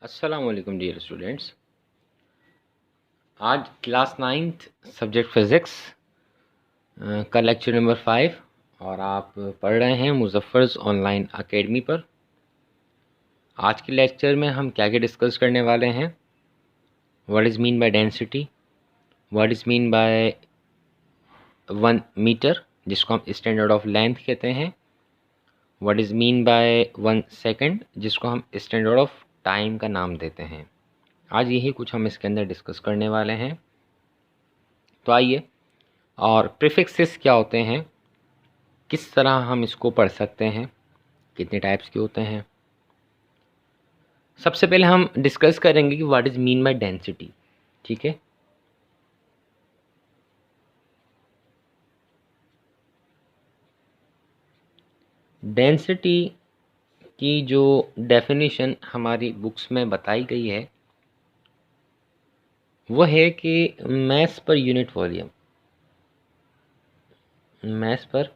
अस्सलामुअलैकुम dear students. आज class 9th subject physics का लेक्चर नंबर 5 और आप पढ़ रहे हैं मुज़फ़्फ़र्स ऑनलाइन एकेडमी पर। आज के लेक्चर में हम क्या क्या डिस्कस करने वाले हैं। What is mean by density, what is mean by 1 metre जिसको हम स्टैंडर्ड ऑफ लेंथ कहते हैं, what is mean by 1 second जिसको हम स्टैंडर्ड ऑफ टाइम का नाम देते हैं। आज यही कुछ हम इसके अंदर डिस्कस करने वाले हैं। तो आइए, और प्रीफिक्सेस क्या होते हैं, किस तरह हम इसको पढ़ सकते हैं, कितने टाइप्स के होते हैं। सबसे पहले हम डिस्कस करेंगे कि what is mean by density. ठीक है, डेंसिटी की जो डेफिनेशन हमारी बुक्स में बताई गई है वो है कि mass per unit volume, mass per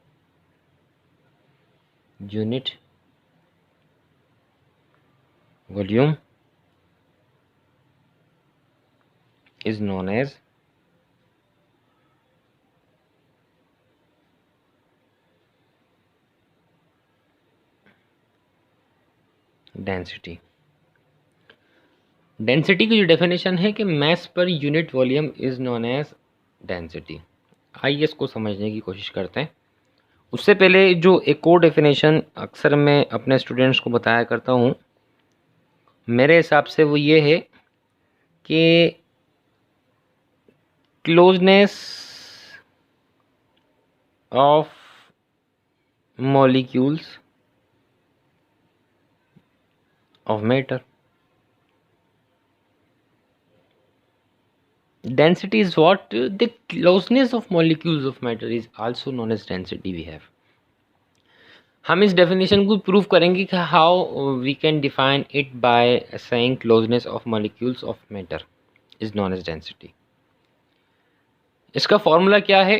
unit volume is known as density. Density की जो डेफिनेशन है कि mass per unit volume is known as density. आइए इसको समझने की कोशिश करते हैं। उससे पहले जो एक और डेफिनेशन अक्सर मैं अपने स्टूडेंट्स को बताया करता हूँ, मेरे हिसाब से वो ये है कि closeness of molecules of matter, density is what the closeness of molecules of matter is also known as density we have। हम इस डेफिनेशन को प्रूव करेंगे कि how we can define it by saying closeness of molecules of matter is known as density. इसका formula क्या है,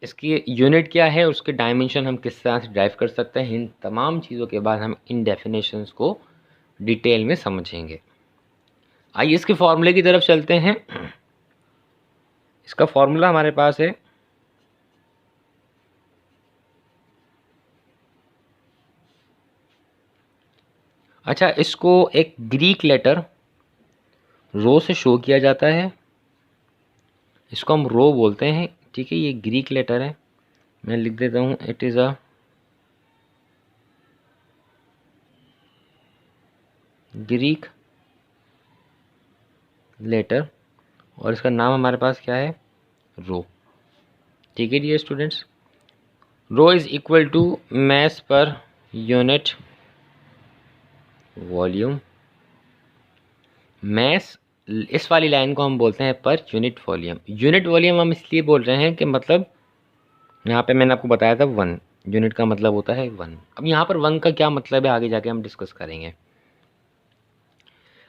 इसकी unit क्या है, उसके डायमेंशन हम किस तरह से ड्राइव कर सकते हैं, इन तमाम चीज़ों के बाद हम इन डेफिनेशंस को डिटेल में समझेंगे। आइए इसके फॉर्मूले की तरफ चलते हैं। इसका फॉर्मूला हमारे पास है अच्छा, इसको एक ग्रीक लेटर रो से शो किया जाता है, इसको हम रो बोलते हैं। ठीक है, ये ग्रीक लेटर है, मैं लिख देता हूँ, it is a Greek letter और इसका नाम हमारे पास क्या है, रो। ठीक है dear students, rho is equal to mass per unit volume. मास, इस वाली लाइन को हम बोलते हैं पर यूनिट वॉल्यूम। यूनिट वॉल्यूम हम इसलिए बोल रहे हैं कि मतलब यहाँ पे मैंने आपको बताया था 1, यूनिट का मतलब होता है 1। अब यहाँ पर 1 का क्या मतलब है आगे जाके हम डिस्कस करेंगे।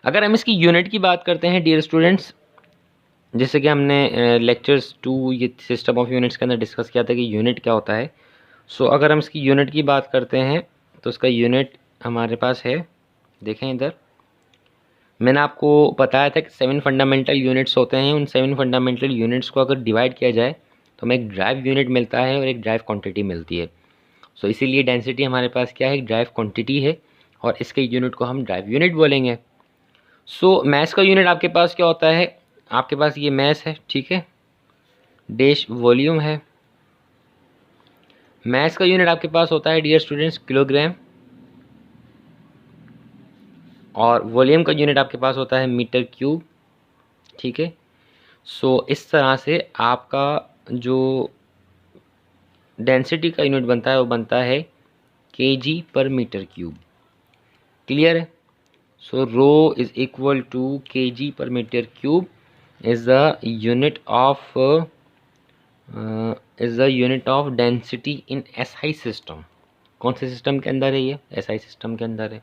अगर हम इसकी यूनिट की बात करते हैं डियर स्टूडेंट्स, जैसे कि हमने लेक्चर्स 2 ये सिस्टम ऑफ यूनिट्स के अंदर डिस्कस किया था कि यूनिट क्या होता है। सो अगर हम इसकी यूनिट की बात करते हैं तो इसका यूनिट हमारे पास है, देखें इधर मैंने आपको बताया था कि 7 फंडामेंटल यूनिट्स होते हैं। उन 7 फंडामेंटल यूनिट्स को अगर डिवाइड किया जाए तो हमें एक ड्राइव यूनिट मिलता है और एक ड्राइव क्वांटिटी मिलती है। सो इसीलिए डेंसिटी हमारे पास क्या है, एक ड्राइव क्वांटिटी है और इसके यूनिट को हम ड्राइव यूनिट बोलेंगे। सो मैस का यूनिट आपके पास क्या होता है, आपके पास ये मैस है, ठीक है, डैश वॉल्यूम है। मैस का यूनिट आपके पास होता है डियर स्टूडेंट्स किलोग्राम और वॉल्यूम का यूनिट आपके पास होता है मीटर क्यूब। ठीक है, सो इस तरह से आपका जो डेंसिटी का यूनिट बनता है वो बनता है KG per metre cube. Clear है? So rho is equal to KG per metre cube is the unit of density in SI system. कौन से सिस्टम के अंदर है ये, एसआई सिस्टम के अंदर है।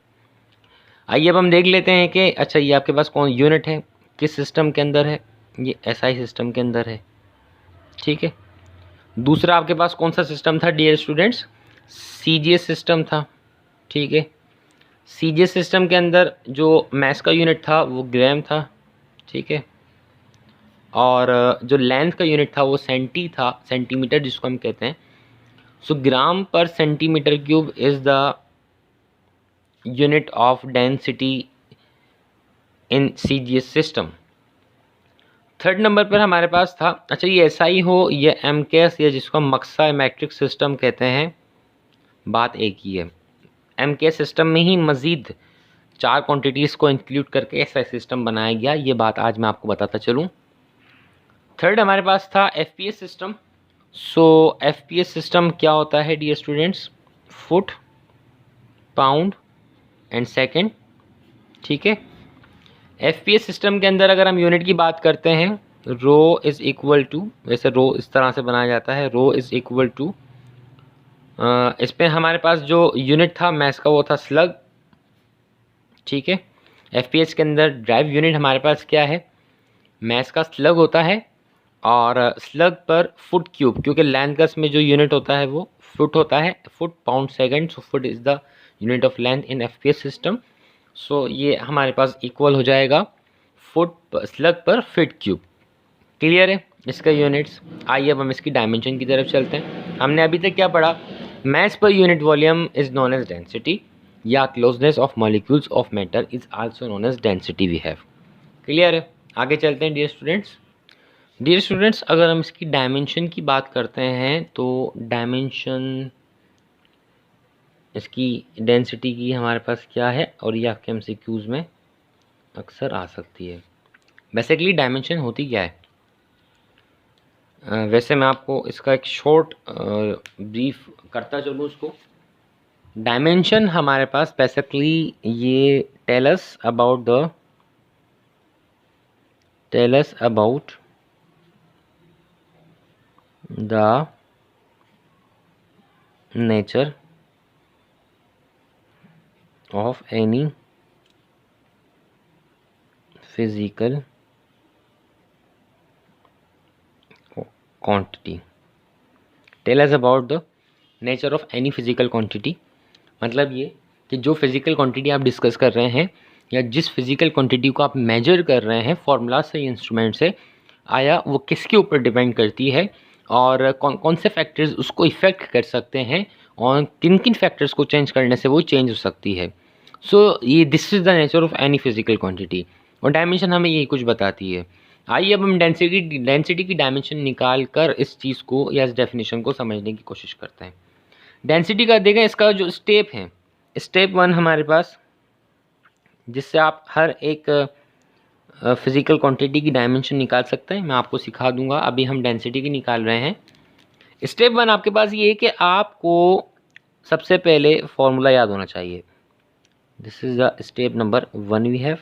आइए अब हम देख लेते हैं कि अच्छा ये आपके पास कौन यूनिट है, किस सिस्टम के अंदर है, ये एसआई सिस्टम के अंदर है। ठीक है, दूसरा आपके पास कौन सा सिस्टम था डियर स्टूडेंट्स, सीजीएस सिस्टम था। ठीक है, सीजीएस सिस्टम के अंदर जो मैस का यूनिट था वो ग्राम था, ठीक है, और जो लेंथ का यूनिट था वो सेंटीमीटर जिसको हम कहते हैं। सो ग्राम पर centimetre cube is the unit of density in CGS system. Third number पर हमारे पास था, अच्छा ये एसआई हो या एमकेएस या जिसको हम मक्सा मैट्रिक सिस्टम कहते हैं, बात एक ही है। एमकेएस सिस्टम में ही मज़ीद 4 क्वांटिटीज़ को इंक्लूड करके एसआई सिस्टम बनाया गया, ये बात आज मैं आपको बताता चलूँ। थर्ड हमारे पास था FPS system. So FPS system क्या होता है dear students? Foot, pound and second, ठीक है। एफपीएस सिस्टम के अंदर अगर हम यूनिट की बात करते हैं, रो इज़ इक्वल टू, वैसे रो इस तरह से बनाया जाता है, रो इज़ इक्वल टू, इस पर हमारे पास जो यूनिट था मैस का वो था स्लग, ठीक है। एफपीएस के अंदर ड्राइव यूनिट हमारे पास क्या है? मैस का स्लग होता है, और स्लग पर फुट क्यूब, क्योंकि लेंथ का में जो यूनिट होता है वो फुट होता है, foot pound second, so foot is the unit of length in FPS system. So ये हमारे पास इक्वल हो जाएगा foot slug per feet cube. Clear है इसका यूनिट्स? आइए अब हम इसकी डायमेंशन की तरफ चलते हैं। हमने अभी तक क्या पढ़ा? Mass per unit volume is known as density, या closeness of molecules of matter is also known as density we have. Clear है? आगे चलते हैं डियर स्टूडेंट्स। डियर स्टूडेंट्स, अगर हम इसकी डायमेंशन की बात करते हैं तो डायमेंशन इसकी डेंसिटी की हमारे पास क्या है, और ये आपके एमसीक्यूज़ में अक्सर आ सकती है। बेसिकली डायमेंशन होती क्या है? वैसे मैं आपको इसका एक शॉर्ट ब्रीफ करता चलूँ उसको। डायमेंशन हमारे पास बेसिकली ये tell us about the nature of any physical quantity. Tell us about the nature of any physical quantity. मतलब ये कि जो फिज़िकल क्वांटिटी आप डिस्कस कर रहे हैं या जिस फिज़िकल क्वांटिटी को आप मेजर कर रहे हैं फॉर्मूला से, इंस्ट्रूमेंट से, आया वो किसके ऊपर डिपेंड करती है, और कौन कौन से फैक्टर्स उसको इफ़ेक्ट कर सकते हैं, और किन किन फैक्टर्स को चेंज करने से वो चेंज हो सकती है। सो ये this is the nature of any physical quantity, और डायमेंशन हमें यही कुछ बताती है। आइए अब हम डेंसिटी की डायमेंशन निकाल कर इस चीज़ को या इस डेफिनेशन को समझने की कोशिश करते हैं। डेंसिटी का देखें, इसका जो स्टेप है, स्टेप 1 हमारे पास, जिससे आप हर एक फिज़िकल क्वांटिटी की डायमेंशन निकाल सकते हैं। मैं आपको सिखा दूंगा, अभी हम डेंसिटी की निकाल रहे हैं। स्टेप 1 आपके पास ये है कि आपको सबसे पहले फॉर्मूला याद होना चाहिए। This is the step number 1 we have.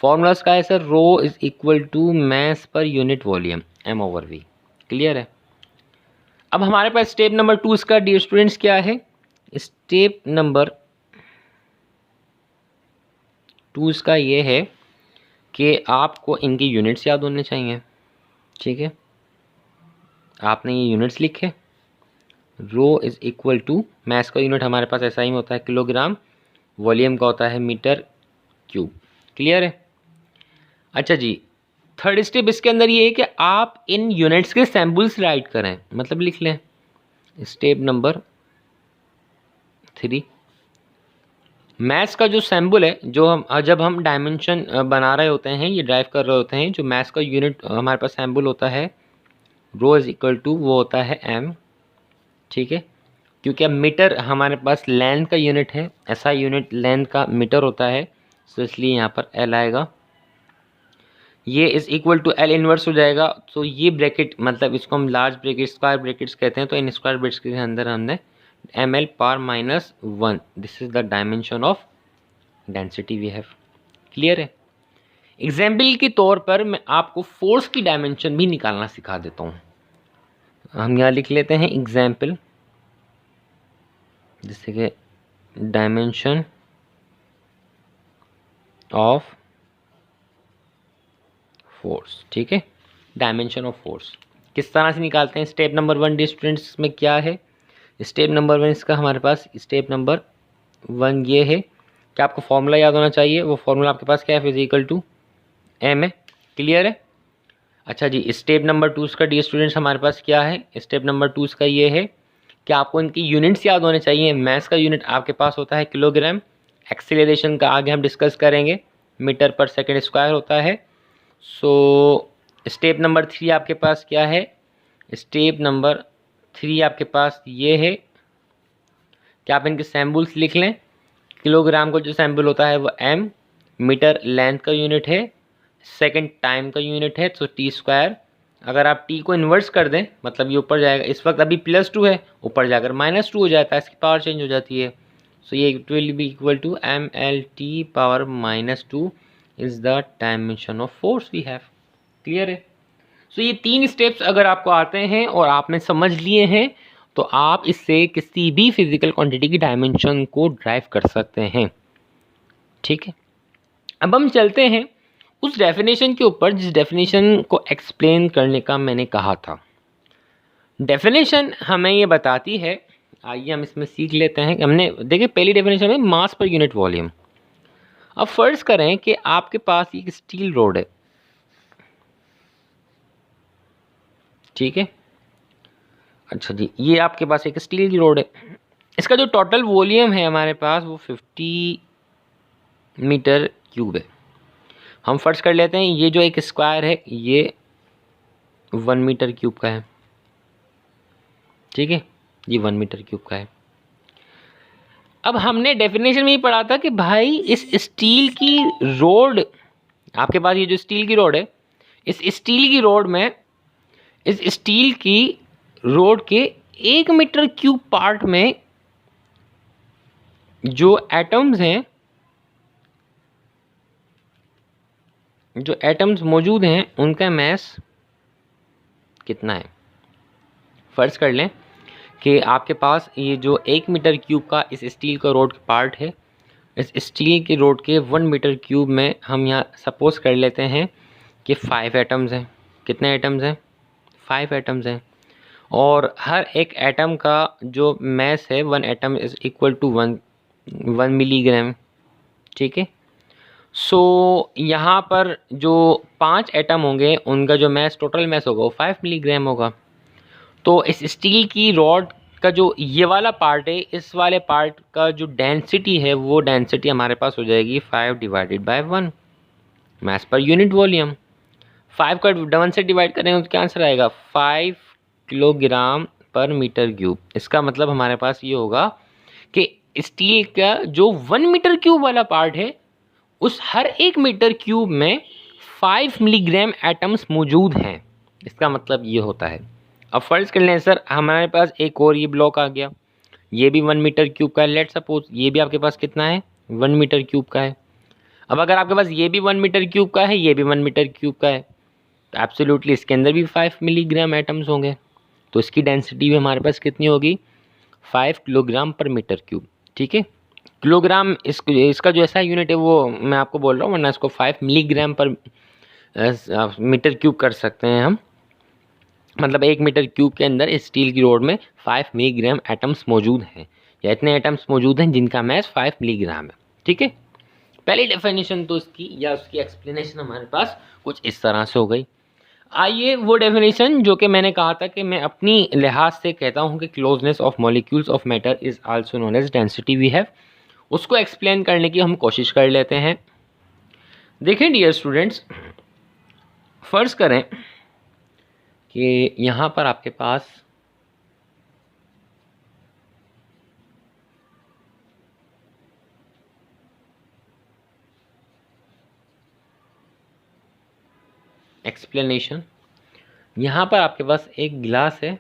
Formulas का है sir, rho is equal to mass per unit volume m/v। Clear है? अब हमारे पास स्टेप नंबर 2 इसका डियर स्टूडेंट्स क्या है? स्टेप नंबर 2 इसका ये है कि आपको इनके यूनिट्स याद होने चाहिए, ठीक है। आपने ये यूनिट्स लिखे, rho is equal to, mass का यूनिट हमारे पास ऐसा ही होता है किलोग्राम, वॉल्यूम का होता है मीटर क्यूब। क्लियर है? अच्छा जी, थर्ड स्टेप इसके अंदर ये है कि आप इन यूनिट्स के सैम्पल्स राइट करें, मतलब लिख लें। स्टेप नंबर 3, मैथ्स का जो सैम्पल है, जो हम जब हम डायमेंशन बना रहे होते हैं, ये ड्राइव कर रहे होते हैं, जो मैथ्स का यूनिट हमारे पास सैम्पल होता है रो इज़ इक्वल टू, वो होता है m, ठीक है। क्योंकि अब मीटर हमारे पास लेंथ का यूनिट है, ऐसा यूनिट लेंथ का मीटर होता है, तो इसलिए यहाँ पर l आएगा। ये is equal to l inverse हो जाएगा। तो ये ब्रैकेट, मतलब इसको हम लार्ज ब्रैकेट, स्क्वायर ब्रैकेट्स कहते हैं, तो इन स्क्वायर ब्रैकेट्स के अंदर हमने ml power -1, this is the dimension of density we have. Clear है? एग्जाम्पल के तौर पर मैं आपको फोर्स की डायमेंशन भी निकालना सिखा देता हूँ। हम यहाँ लिख लेते हैं एग्जाम्पल, जिससे कि डायमेंशन ऑफ फोर्स, ठीक है। डायमेंशन ऑफ फोर्स किस तरह से निकालते हैं? स्टेप नंबर 1 डी स्टूडेंट्स में क्या है? स्टेप नंबर 1 इसका हमारे पास, स्टेप नंबर 1 ये है क्या आपको फॉर्मूला याद होना चाहिए? वो फॉर्मूला आपके पास क्या है? फिजिकल टू एम है। क्लियर है? अच्छा जी, स्टेप नंबर 2 का डी स्टूडेंट्स हमारे पास क्या है? स्टेप नंबर 2 का ये है कि आपको इनकी यूनिट्स याद होने चाहिए। मैथ्स का यूनिट आपके पास होता है किलोग्राम, एक्सीलरेशन का आगे हम डिस्कस करेंगे, मीटर पर सेकंड स्क्वायर होता है। सो स्टेप नंबर 3 आपके पास क्या है? स्टेप नंबर 3 आपके पास ये है कि आप इनके सैम्बल्स लिख लें। किलोग्राम का जो सैम्बल होता है वो एम, मीटर लेंथ का यूनिट है, सेकंड टाइम का यूनिट है, तो टी स्क्वायर। अगर आप टी को इन्वर्स कर दें, मतलब ये ऊपर जाएगा, इस वक्त अभी +2 है, ऊपर जाकर -2 हो जाता है, इसकी पावर चेंज हो जाती है। सो ये it will be equal to mLT power -2 is the dimension of force we have. Clear है? सो ये 3 स्टेप्स अगर आपको आते हैं और आपने समझ लिए हैं, तो आप इससे किसी भी फिजिकल क्वांटिटी की डायमेंशन को ड्राइव कर सकते हैं। ठीक है, अब हम चलते हैं उस डेफिनेशन के ऊपर जिस डेफिनेशन को एक्सप्लेन करने का मैंने कहा था। डेफिनेशन हमें ये बताती है, आइए हम इसमें सीख लेते हैं। हमने देखिए पहली डेफिनेशन है मास पर यूनिट वॉल्यूम। अब फर्ज करें कि आपके पास एक स्टील रोड है, ठीक है। अच्छा जी, ये आपके पास एक स्टील की रोड है, इसका जो टोटल वॉल्यूम है हमारे पास वो 50 मीटर क्यूब है। हम फर्ज कर लेते हैं ये जो एक स्क्वायर है ये 1 मीटर क्यूब का है, ठीक है, ये 1 मीटर क्यूब का है। अब हमने डेफिनेशन में ही पढ़ा था कि भाई इस स्टील की रोड, आपके पास ये जो स्टील की रोड है, इस स्टील की रोड में, इस स्टील की रोड के 1 मीटर क्यूब पार्ट में जो एटम्स हैं, जो एटम्स मौजूद हैं, उनका मास कितना है? फर्ज कर लें कि आपके पास ये जो 1 मीटर क्यूब का इस स्टील का रोड पार्ट है, इस स्टील के रोड के 1 मीटर क्यूब में हम यहाँ सपोज कर लेते हैं कि 5 एटम्स हैं। कितने एटम्स हैं? 5 एटम्स हैं। और हर एक एटम का जो मास है, 1 atom is equal to 1 milligram, ठीक है। सो यहाँ पर जो 5 एटम होंगे उनका जो मास, टोटल मास होगा वो 5 मिलीग्राम होगा। तो इस स्टील की रॉड का जो ये वाला पार्ट है, इस वाले पार्ट का जो डेंसिटी है, वो डेंसिटी हमारे पास हो जाएगी 5 divided by 1 mass per unit volume. 5 का 1 से डिवाइड करेंगे तो क्या आंसर आएगा? 5 किलोग्राम पर मीटर क्यूब। इसका मतलब हमारे पास ये होगा कि स्टील का जो 1 मीटर क्यूब वाला पार्ट है, उस हर 1 मीटर क्यूब में 5 मिलीग्राम एटम्स मौजूद हैं। इसका मतलब ये होता है। अब फर्ज कर लें सर हमारे पास एक और ये ब्लॉक आ गया, ये भी 1 मीटर क्यूब का है। लेट सपोज ये भी आपके पास कितना है? 1 मीटर क्यूब का है। अब अगर आपके पास ये भी 1 मीटर क्यूब का है, ये भी 1 मीटर क्यूब का है, तो एब्सोल्युटली इसके अंदर भी 5 मिलीग्राम एटम्स होंगे। तो इसकी डेंसिटी भी हमारे पास कितनी होगी? 5 किलोग्राम पर मीटर क्यूब, ठीक है। किलोग्राम इसका जो ऐसा यूनिट है वो मैं आपको बोल रहा हूँ, वरना इसको 5 मिलीग्राम पर मीटर क्यूब कर सकते हैं हम। मतलब 1 मीटर क्यूब के अंदर इस स्टील की रोड में 5 मिलीग्राम एटम्स मौजूद हैं, या इतने एटम्स मौजूद हैं जिनका मास 5 मिलीग्राम है, ठीक है। पहली डेफिनेशन तो इसकी या उसकी एक्सप्लेनेशन हमारे पास कुछ इस तरह से हो गई। आइए वो डेफिनेशन जो कि मैंने कहा था कि मैं अपनी लिहाज से कहता हूँ कि closeness of molecules of matter is also known as density we have, उसको एक्सप्लेन करने की हम कोशिश कर लेते हैं। देखें डियर स्टूडेंट्स, फर्ज करें कि यहाँ पर आपके पास एक्सप्लेनेशन, यहाँ पर आपके पास एक गिलास है,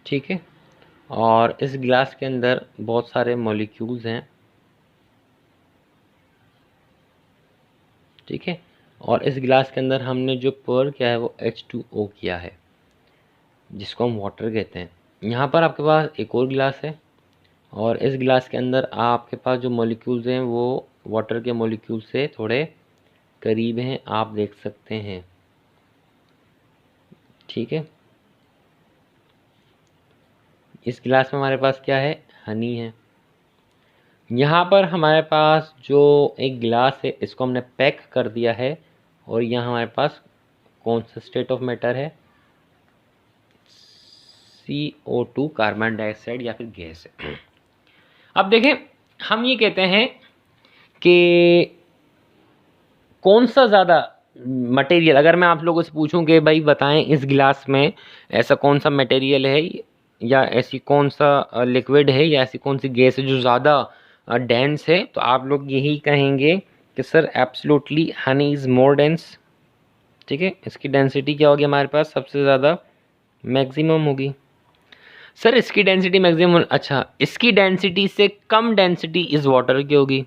ठीक है, और इस गिलास के अंदर बहुत सारे मॉलिक्यूल्स हैं, ठीक है। और इस गिलास के अंदर हमने जो पर किया है वो H2O किया है, जिसको हम वाटर कहते हैं। यहाँ पर आपके पास एक और गिलास है, और इस गिलास के अंदर आपके पास जो मॉलिक्यूल्स हैं वो वाटर के मॉलिक्यूल से थोड़े करीब हैं, आप देख सकते हैं, ठीक है। इस गिलास में हमारे पास क्या है? हनी है। यहाँ पर हमारे पास जो एक गिलास है इसको हमने पैक कर दिया है और यहाँ हमारे पास कौन सा स्टेट ऑफ मैटर है, CO2 कार्बन डाइऑक्साइड या फिर गैस है। अब देखें, हम ये कहते हैं कि कौन सा ज़्यादा मटेरियल, अगर मैं आप लोगों से पूछूं कि भाई बताएं इस गिलास में ऐसा कौन सा मटेरियल है या ऐसी कौन सा लिक्विड है या ऐसी कौन सी गैस है जो ज़्यादा डेंस है, तो आप लोग यही कहेंगे कि sir absolutely Honey is more dense. ठीक है, इसकी डेंसिटी क्या होगी हमारे पास, सबसे ज़्यादा मैक्सिमम होगी। सर इसकी डेंसिटी मैक्सिमम, अच्छा इसकी डेंसिटी से कम डेंसिटी इस वाटर की होगी।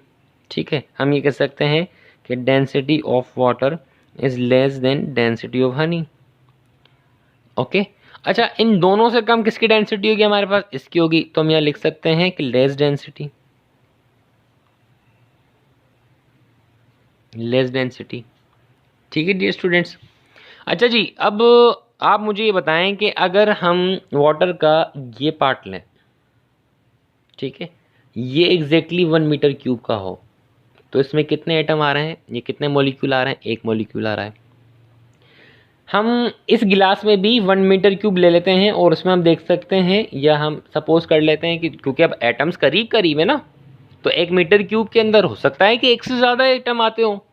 ठीक है, हम ये कह सकते हैं कि density of water is less than density of honey. Okay, अच्छा इन दोनों से कम किसकी डेंसिटी होगी हमारे पास, इसकी होगी, तो हम यहाँ लिख सकते हैं कि लेस डेंसिटी, लेस डेंसिटी। ठीक है डियर स्टूडेंट्स। अच्छा जी, अब आप मुझे ये बताएं कि अगर हम वाटर का ये पार्ट लें, ठीक है, ये एग्जैक्टली 1 मीटर क्यूब का हो, तो इसमें कितने एटम आ रहे हैं, ये कितने मॉलिक्यूल आ रहे हैं, एक मॉलिक्यूल आ रहा है। हम इस गिलास में भी 1 मीटर क्यूब ले लेते हैं और उसमें हम देख सकते हैं, या हम सपोज कर लेते हैं कि क्योंकि अब एटम्स करीब करीब है ना, तो 1 मीटर क्यूब के अंदर हो सकता है कि एक से ज़्यादा एटम आते हो।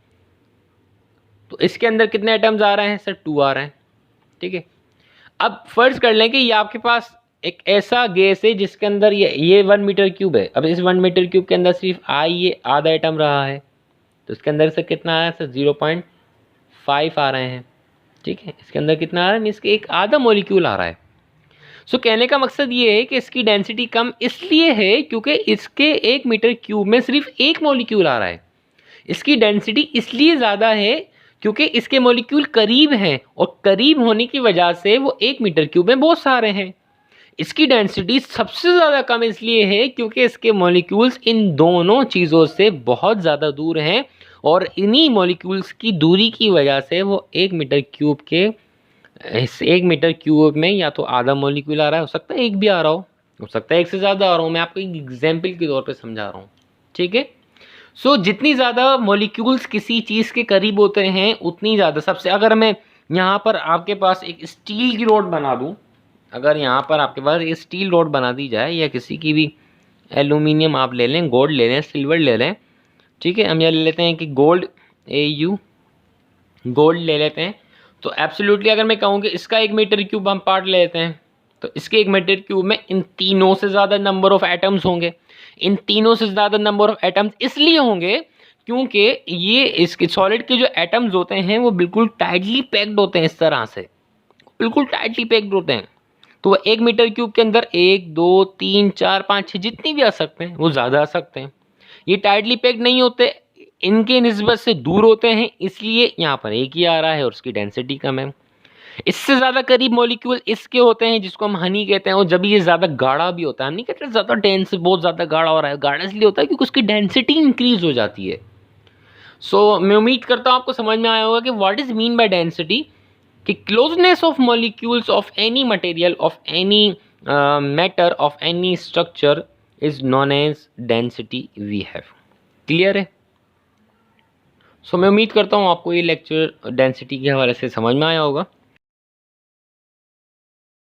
तो इसके अंदर कितने एटम्स आ रहे हैं सर, 2 आ रहे हैं। ठीक है, अब फर्ज कर लें कि ये आपके पास एक ऐसा गैस है जिसके अंदर ये 1 मीटर क्यूब है। अब इस 1 मीटर क्यूब के अंदर सिर्फ ये आधा एटम रहा है, तो इसके अंदर से कितना आया सर, 0.5 आ रहे हैं। ठीक है, इसके अंदर कितना आ रहा है, इसके एक आधा मॉलिक्यूल आ रहा है। सो कहने का मकसद ये है कि इसकी डेंसिटी कम इसलिए है क्योंकि इसके 1 मीटर क्यूब में सिर्फ एक मॉलिक्यूल आ रहा है। इसकी डेंसिटी इसलिए ज़्यादा है क्योंकि इसके मॉलिक्यूल करीब हैं और करीब होने की वजह से वो 1 मीटर क्यूब में बहुत सारे हैं। इसकी डेंसिटी सबसे ज़्यादा कम इसलिए है क्योंकि इसके मॉलिक्यूल्स इन दोनों चीज़ों से बहुत ज़्यादा दूर हैं और इन्हीं मॉलिक्यूल्स की दूरी की वजह से वो 1 मीटर क्यूब के 1 मीटर क्यूब में या तो आधा मॉलिक्यूल आ रहा है, हो सकता है एक भी आ रहा हो सकता है एक से ज़्यादा आ रहा हूँ। मैं आपको एक एग्जाम्पल के तौर पर समझा रहा हूँ। ठीक है, सो जितनी ज़्यादा मॉलिक्यूल्स किसी चीज़ के करीब होते हैं उतनी ज़्यादा सबसे, अगर मैं यहाँ पर आपके पास एक स्टील की रोड बना दूँ, अगर यहाँ पर आपके पास एक स्टील रोड बना दी जाए या किसी की भी एल्यूमिनियम आप ले लें, गोल्ड ले लें, सिल्वर ले लें, ठीक है, हम यहाँ ले लेते हैं कि गोल्ड, AU गोल्ड ले लेते हैं, तो एब्सोल्युटली अगर मैं कहूँ कि इसका 1 मीटर क्यूब हम पार्ट ले लेते हैं, तो इसके 1 मीटर क्यूब में इन तीनों से ज़्यादा नंबर ऑफ एटम्स होंगे। इन तीनों से ज़्यादा नंबर ऑफ एटम्स इसलिए होंगे क्योंकि ये इसके सॉलिड के जो एटम्स होते हैं वो बिल्कुल टाइटली पैक्ड होते हैं, इस तरह से बिल्कुल टाइटली पैक्ड होते हैं। तो वह 1 मीटर क्यूब के अंदर 1 2 3 4 5 6 जितनी भी आ सकते हैं, वो ज़्यादा आ सकते हैं। ये टाइटली पैक्ड नहीं होते, इनके निस्बत से दूर होते हैं, इसलिए यहाँ पर एक ही आ रहा है और उसकी डेंसिटी कम है। इससे ज़्यादा करीब मॉलिक्यूल इसके होते हैं जिसको हम हनी कहते हैं, और जब ये ज़्यादा गाढ़ा भी होता है, हम नहीं कहते ज़्यादा डेंस, बहुत ज़्यादा गाढ़ा हो रहा है, गाढ़ा इसलिए होता है क्योंकि उसकी डेंसिटी इंक्रीज हो जाती है। सो मैं उम्मीद करता हूँ आपको समझ में आया होगा कि what is mean by density, कि closeness of molecules of any material of any matter of any structure is known as density we have. Clear है? सो मैं उम्मीद करता हूँ आपको ये लेक्चर डेंसिटी के हवाले से समझ में आया होगा।